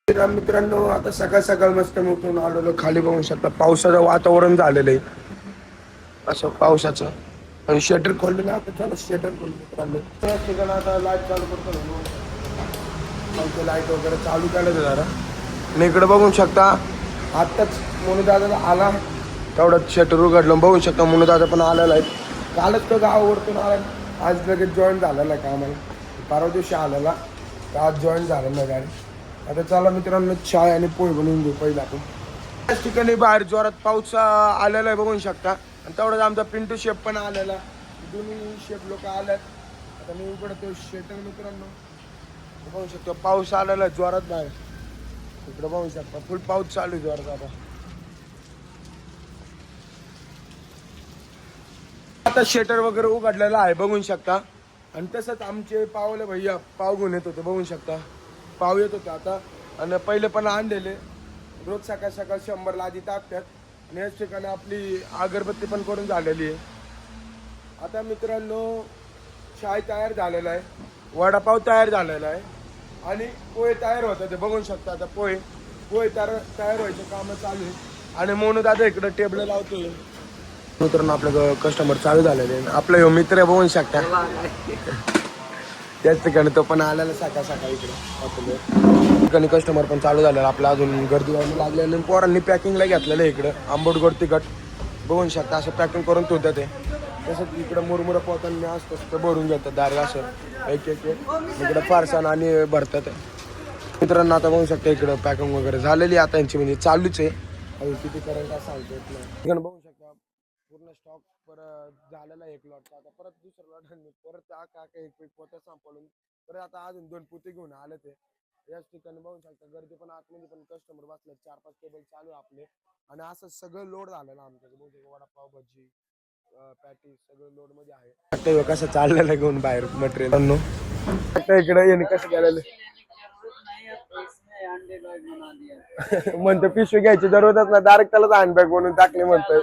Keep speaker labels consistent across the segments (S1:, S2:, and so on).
S1: मित्रांनो, आता सकाळ सकाळ मस्त उठून आलेलो. खाली बघू शकता पावसाचं वातावरण झालेलं आहे. असं पावसाचं आणि शटर खोललेलं. आता चला शटर खोलून मित्रांनो. त्याच ठिकाणी आता लाईट चालू करतो. लाईट वगैरे चालू केलं जरा. आणि इकडे बघू शकता आत्ताच दादा आला, तेवढं शटर उघडलं. बघू शकता दादा पण आलेला आहे. कालच तो गावावरतून आला, आज लगेच जॉईन झालेला आहे कामाला. परवा दिवशी आलेला तर आज जॉईन झालेला आहे गाडी. आता चला मित्रांनो, चाय आणि पोळी बनवून घेऊ पहिला आपण. त्याच ठिकाणी बाहेर जोरात पाऊस आलेला आहे बघू शकता. आणि तेवढाच आमचा पिंटू शेफ पण आलेला. दोन्ही शेफ लोक आल्यात. आता मी उघडतो शेटर मित्रांनो. बघू शकतो पाऊस आलेला आहे जोरात बाहेर. इकडे बघू शकता फुल पाऊस चालू आहे जोरात. आता शेटर वगैरे उघडलेला आहे बघू शकता. आणि तसंच आमचे पावले भैया पाव घेऊन येत होते बघू शकता. पाव येत होते आता. आणि पहिले पण आणलेले रोज सकाळ सकाळ 100 आधी टाकतात. आणि याच ठिकाणी आपली अगरबत्ती पण करून झालेली आहे. आता मित्रांनो चाय तयार झालेला आहे, वडापाव तयार झालेला आहे आणि पोहे तयार होतात ते बघू शकता. आता पोहे तयार व्हायचे कामं चालू आहे. आणि म्हणून दादा इकडं टेबल लावतोय. मित्रांनो आपलं कस्टमर चालू झालेले आहे. आपला ह्यो मित्र बघू शकता. त्याच ठिकाणी तो पण आलेला सकाळ सकाळ इकडे ठिकाणी कस्टमर पण चालू झालेला आपला. अजून गर्दी व्हायला लागलेली आणि पोरांनी पॅकिंगला घेतलेलं आहे इकडं. आंबट गोड तिखट बघू शकता असं पॅकिंग करून ठेवतात ते. तसंच इकडं मुरमुरं पोतांनी असतं ते भरून घेतात दारे असं एक इकडं फारसान आणि भरतात. मित्रांनो आता बघू शकता इकडं पॅकिंग वगैरे झालेली आता यांची म्हणजे चालूच आहे. अजून किती करेल काय सांगतो इकडं बघू शकता. पूर्ण स्टॉक परत झालेला एक लॉटचा. आता परत दुसरा लॉट परत का एक पोतं संपवून परत आता अजून 2 पोते घेऊन आले ते. याच ठिकाणी बघू शकता गर्दी पण आतमध्ये पण कस्टमर बसले. 4-5 टेबल चालू आहे आपले. आणि असं सगळं लोड झालेलं आमचं. वडापाव भजी पॅटी सगळं लोड मध्ये आहे. कसं चाललेलं घेऊन बाहेर मटेरियल इकडे येणे कसं केलेलं म्हणतो. पिशवी घ्यायची जरूरतच ना, डायरेक्ट त्यालाच हँडबॅग म्हणून टाकले म्हणतोय.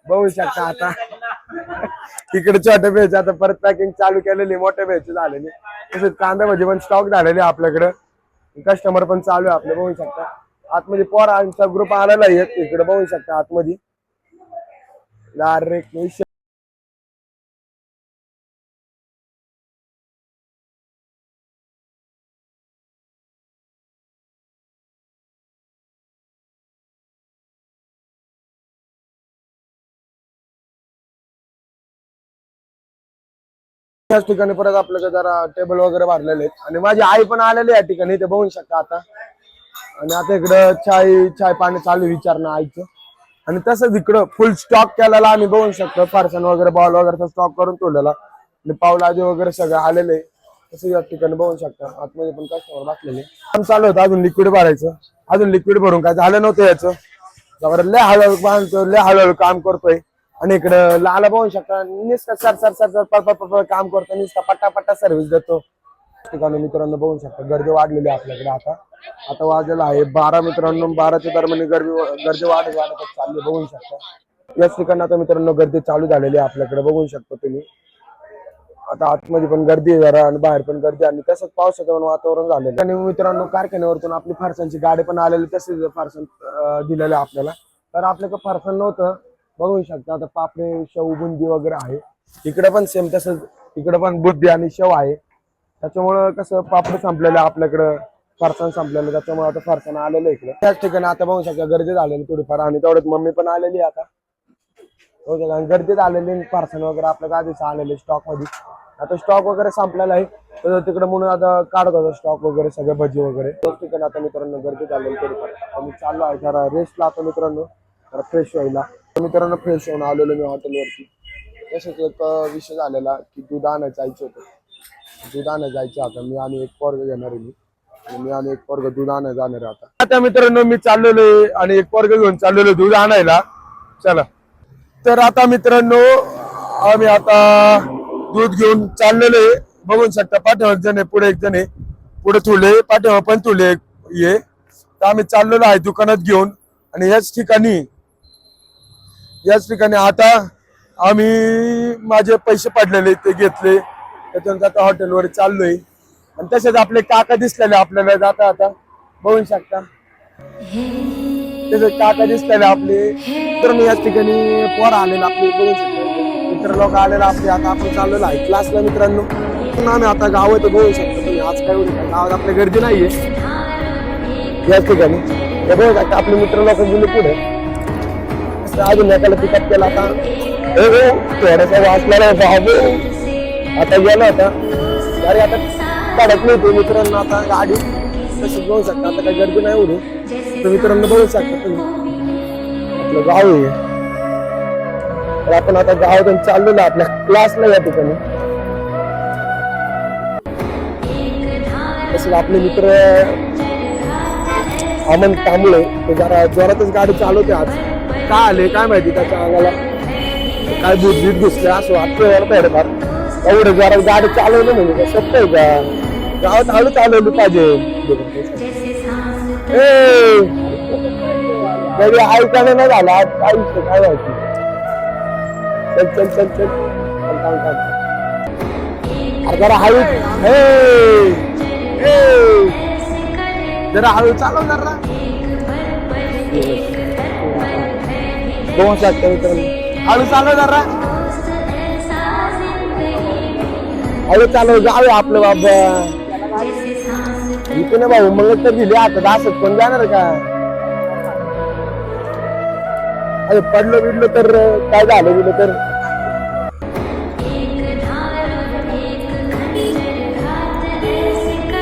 S1: बघू शकता आता इकडे छोट्या भेज आता परत पॅकिंग चालू केलेली. मोठ्या भेज झालेली. तसेच कांदा भजी पण स्टॉक झालेली आपल्याकडे. कस्टमर पण चालू आहे आपले बघू शकता. आतमध्ये पोरांचा ग्रुप आलेला आहे इकडे बघू शकता आतमध्ये. त्याच ठिकाणी परत आपल्याकडे जरा टेबल वगैरे भरलेले आहेत. आणि माझी आई पण आलेली या ठिकाणी ते बघू शकता आता. आणि आता इकडं चाय पाणी चालू विचारणं आईचं. आणि तसंच इकडं फुल स्टॉक केलेला आम्ही बघू शकतो. फारसन वगैरे बॉल वगैरे स्टॉक करून ठेवलेला. आणि पावलाजी वगैरे सगळं आलेले. तसं या ठिकाणी बघू शकता आतमध्ये पण कस्टमर बसलेले. काम चालू होतं अजून लिक्विड भरायचं. अजून लिक्विड भरून काय झालं नव्हतं याचं. लय हळूहळू बांधतो, लय हळूहळू काम करतोय. आणि इकडं लाला बघू शकता नुसतं सर काम करतो. नुसता पट्टा सर्व्हिस देतो. ठिकाणी मित्रांनो बघू शकता गर्दी वाढलेली आहे आपल्याकडे. आता वाजलेला आहे 12 मित्रांनो. 12च्या दरम्यान गर्दी वाढत चालली बघू शकता. याच ठिकाणी आता मित्रांनो गर्दी चालू झालेली आहे आपल्याकडे बघू शकता तुम्ही. आता आतमध्ये पण गर्दी आहे जरा आणि बाहेर पण गर्दी. आणि तसंच पावसाचं पण वातावरण झालेलं. आणि मित्रांनो कारखान्यावरतून आपली फारसांची गाडी पण आलेली. तसेच फारसन दिलेलं आपल्याला. तर आपल्याकडे फारसन नव्हतं बघू शकता. आता पापडे शेव बुंदी वगैरे आहे. इकडे पण सेम तसंच. इकडे पण बुद्धी आणि शेव आहे. त्याच्यामुळं कसं पापड संपलेलं आपल्याकडं, फारसन संपलेलं. त्याच्यामुळे आता फारसन आलेलं इकडे. त्याच ठिकाणी आता बघू शकता गर्दी झालेली थोडीफार. आणि तेवढ्यात मम्मी पण आलेली आता गर्दीत आलेली. फारसन वगैरे आपल्याकडे आधीच आलेले स्टॉक मध्ये. आता स्टॉक वगैरे संपलेला आहे तर तिकडे म्हणून आता काढत होता स्टॉक वगैरे सगळे भजी वगैरे. त्याच ठिकाणी आता मित्रांनो गर्दीत आलेली थोडीफार. आम्ही चाललो आहे जरा रेस्टला आता मित्रांनो, जरा फ्रेश व्हायला. मित्रांनो फ्रेश होऊन आलेलो मी हॉटेलवरती. तसंच एक विषय झालेला की दूध आणायला जायचं होतं. दूध आणायला जायचं आता मी आणि एक पोरग घेणार आहे. मी आणि एक पोरग दूध आणायला जाणार आहे आता मित्रांनो. मी चाललेलो आणि एक पोरग घेऊन चाललेलो दूध आणायला. चला तर आता मित्रांनो आम्ही आता दूध घेऊन चाललेलो आहे. बघून शकता पाठीमाग जण आहे, पुढे एक जण आहे. पुढे तुले पाठीमाग पण तुले ये. तर आम्ही चाललेलो आहे दुकानात घेऊन. आणि याच ठिकाणी आता आम्ही माझे पैसे पडलेले ते घेतले. त्याच्यानंतर आता हॉटेलवर चाललोय. आणि तसेच आपले काका दिसलेले आपल्याला जाता आता. बघू शकता त्याचे काका दिसताय आपले तर मी याच ठिकाणी पोर आलेला आपले बघू शकतो मित्र लोक आलेला आपले आता आपण चाललेलो आहे क्लासला मित्रांनो आम्ही आता गावात बघू शकतो तुम्ही आज काय होईल गावात आपल्या गर्दी नाहीये याच ठिकाणी हे बघू शकता आपले मित्र लोक गेले पुढे अजून एकाला पिकअप केला आता थोडासा वाचला बाबू आता गेला होता गाडी आता काढत नाही ते मित्रांनो आता गाडी तशी बघू शकता आता काही गर्दी नाही उडू तर मित्रांनो बघू शकता तुम्ही आपलं गाव आहे तर आपण आता गावातून चाललेलो आपल्या क्लासला या ठिकाणी तसं आपले मित्र अमन थांबले ते जरा जोरातच गाडी चालवते आज काय आले काय माहिती त्याच्या अंगाला काय बुद्धीत घुसले असं वाटतं फार एवढं जरा गाडी चालवलं म्हणजे का सोपं आहे का गावात हळू चालवली पाहिजे कधी ऐकायला नाही झाला आज काय काय माहिती चल चल चल चल अरे जरा हळू जरा हळू चालव जरा दोन हळू चालव जरा हळू चालव जाऊया आपलं बाबा इथे ना भाऊ मग तर दिले आता असंच पण जाणार का अरे पडलो बिडलो तर काय झालं बिडलं तर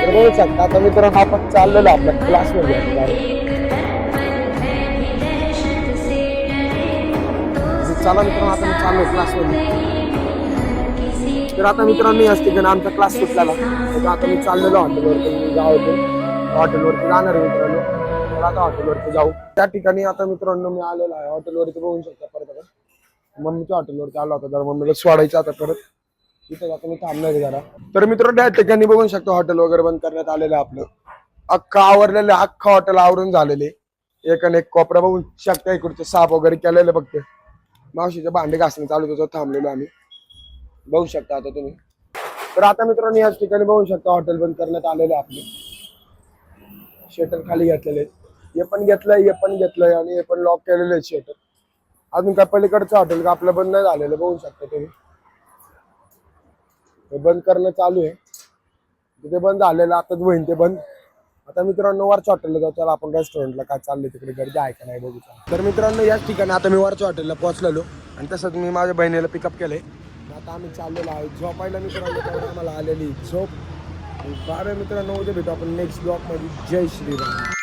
S1: बघू शकता आता मित्रांनो आपण चाललेलो आपल्या क्लासमध्ये चला मित्रांनो आता मी चाललो क्लासमध्ये तर आता मित्रांनो याच ठिकाणी आमचा क्लास सुटलेला तर आता मी चाललेलो हॉटेलवरती मी गावातून हॉटेलवरती जाणार आहे मित्रांनो तर आता हॉटेलवरती जाऊ त्या ठिकाणी आता मित्रांनो मी आलेलो आहे हॉटेलवरती बघू शकता परत आता मम्मीच्या हॉटेलवरती आला होता तर मम्मीला सोडायचं आता परत तिथे आता मी थांबणार आहे जरा तर मित्रांनो त्या ठिकाणी बघू शकतो हॉटेल वगैरे बंद करण्यात आलेलं आहे आपलं अख्खा आवरलेलं अख्खा हॉटेल आवरून झालेले एक आणि एक कोपरा बघू शकता इकडचे साफ वगैरे केलेले बघते मावशीचे भांडे घासणे चालू त्याच्यावर थांबलेलो आम्ही बघू शकता आता तुम्ही तर आता मित्रांनो याच ठिकाणी बघू शकता हॉटेल बंद करण्यात आलेलं आहे आपले शटर खाली घेतलेले हे पण घेतलंय आणि हे पण लॉक केलेले आहेत शटर अजून काय पलीकडचं हॉटेल का आपलं बंद नाही झालेलं बघू शकता तुम्ही हे बंद करणं चालू आहे तिथे बंद झालेलं आताच होईन ते बंद आता मित्रांनो वरच्या हॉटेलला जाऊ चला आपण रेस्टॉरंटला काय चाललंय तिकडे गर्दी आहे का नाही बघू तर मित्रांनो याच ठिकाणी आता मी वरच्या हॉटेलला पोहोचलेलो आणि तसंच मी माझ्या बहिणीला पिकअप केलंय आता आम्ही चाललेलो आहे झोपायला मित्रांनो तेवढं आम्हाला आलेली झोप बारा मित्रांनो उद्या भेटू आपण नेक्स्ट ब्लॉग मध्ये जय श्रीराम.